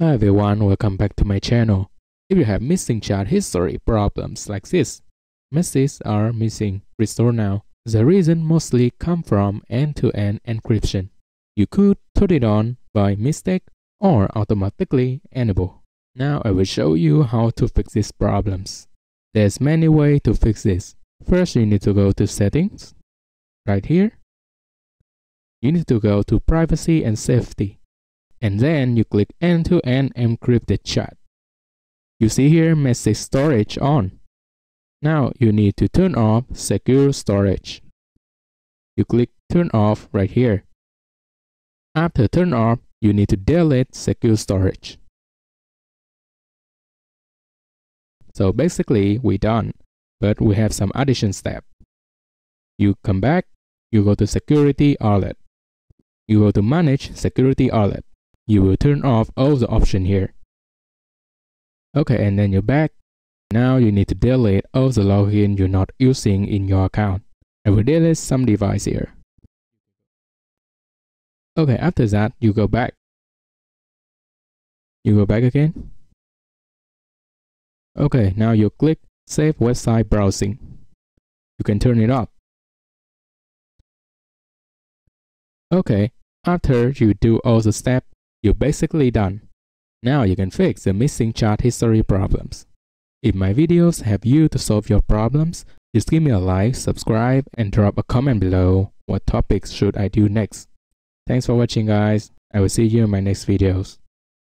Hi everyone, welcome back to my channel. If you have missing chat history problems like this, messages are missing, restore now. The reason mostly come from end-to-end encryption. You could turn it on by mistake or automatically enable. Now I will show you how to fix these problems. There's many ways to fix this. First, you need to go to settings. Right here. You need to go to privacy and safety. And then you click end-to-end encrypted chat. You see here message storage on. Now you need to turn off secure storage. You click turn off right here. After turn off, you need to delete secure storage. So basically we're done, but we have some addition step. You come back, you go to security alert. You go to manage security alert. You will turn off all the options here. Okay, and then you're back. Now you need to delete all the login you're not using in your account. I will delete some device here. Okay, after that, you go back. You go back again. Okay, now you click Save Website Browsing. You can turn it off. Okay, after you do all the steps, you're basically done. Now you can fix the missing chat history problems. If my videos help you to solve your problems, just give me a like, subscribe, and drop a comment below what topics should I do next. Thanks for watching guys. I will see you in my next videos.